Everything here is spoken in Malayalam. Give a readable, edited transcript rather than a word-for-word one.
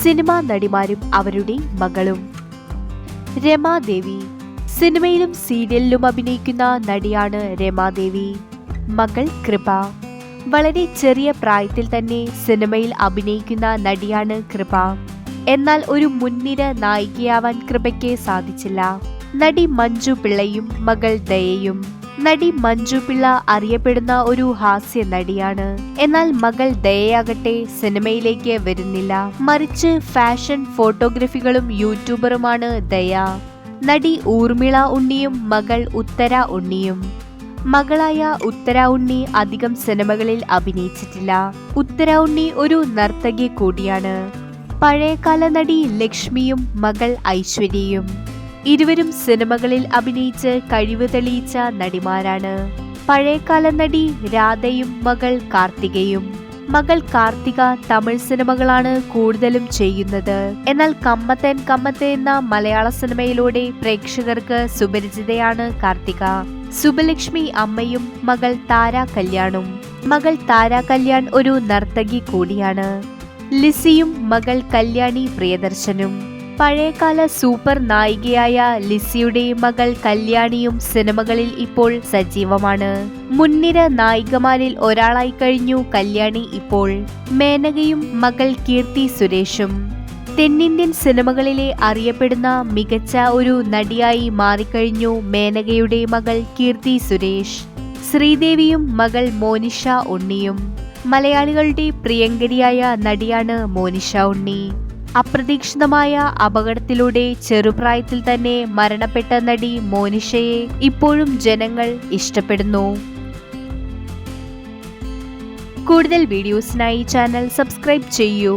സിനിമാ നടിമാരും അവരുടെ മകളും. രമാദേവി സിനിമയിലും സീരിയലിലും അഭിനയിക്കുന്ന നടിയാണ് രമാദേവി. മകൾ കൃപ. വളരെ ചെറിയ പ്രായത്തിൽ തന്നെ സിനിമയിൽ അഭിനയിക്കുന്ന നടിയാണ് കൃപ. എന്നാൽ ഒരു മുൻനിര നായികയാവാൻ കൃപയ്ക്ക് സാധിച്ചില്ല. നടി മഞ്ജു പിള്ളയും മകൾ ദയയും. നടി മഞ്ജു പിള്ള അറിയപ്പെടുന്ന ഒരു ഹാസ്യ നടിയാണ്. എന്നാൽ മകൾ ദയയാകട്ടെ സിനിമയിലേക്ക് വരുന്നില്ല. മറിച്ച് ഫാഷൻ ഫോട്ടോഗ്രാഫികളും യൂട്യൂബറുമാണ് ദയ. നടി ഊർമിള ഉണ്ണിയും മകൾ ഉത്തര ഉണ്ണിയും. മകളായ ഉത്തര ഉണ്ണി അധികം സിനിമകളിൽ അഭിനയിച്ചിട്ടില്ല. ഉത്തര ഉണ്ണി ഒരു നർത്തകി കൂടിയാണ്. പഴയകാല നടി ലക്ഷ്മിയും മകൾ ഐശ്വര്യയും. ഇരുവരും സിനിമകളിൽ അഭിനയിച്ച് കഴിവ് തെളിയിച്ച നടിമാരാണ്. പഴയകാല നടി രാധയും മകൾ കാർത്തികയും. മകൾ കാർത്തിക തമിഴ് സിനിമകളാണ് കൂടുതലും ചെയ്യുന്നത്. എന്നാൽ കമ്മത്തേൻ കമ്മത്തേ എന്ന മലയാള സിനിമയിലൂടെ പ്രേക്ഷകർക്ക് സുപരിചിതയാണ് കാർത്തിക. സുബലക്ഷ്മി അമ്മയും മകൾ താര കല്യാണും. മകൾ താര കല്യാൺ ഒരു നർത്തകി കൂടിയാണ്. ലിസിയും മകൾ കല്യാണി പ്രിയദർശനും. പഴയകാല സൂപ്പർ നായികയായ ലിസിയുടെ മകൾ കല്യാണിയും സിനിമകളിൽ ഇപ്പോൾ സജീവമാണ്. മുൻനിര നായികമാരിൽ ഒരാളായി കഴിഞ്ഞു കല്യാണി ഇപ്പോൾ. മേനകയും മകൾ കീർത്തി സുരേഷും. തെന്നിന്ത്യൻ സിനിമകളിലെ അറിയപ്പെടുന്ന മികച്ച ഒരു നടിയായി മാറിക്കഴിഞ്ഞു മേനകയുടെ മകൾ കീർത്തി സുരേഷ്. ശ്രീദേവിയും മകൾ മോനിഷ ഉണ്ണിയും. മലയാളികളുടെ പ്രിയങ്കരിയായ നടിയാണ് മോനിഷ ഉണ്ണി. അപ്രതീക്ഷിതമായ അപകടത്തിലൂടെ ചെറുപ്രായത്തിൽ തന്നെ മരണപ്പെട്ട നടി മോനിഷയെ ഇപ്പോഴും ജനങ്ങൾ ഇഷ്ടപ്പെടുന്നു. കൂടുതൽ വീഡിയോസിനായി ചാനൽ സബ്സ്ക്രൈബ് ചെയ്യൂ.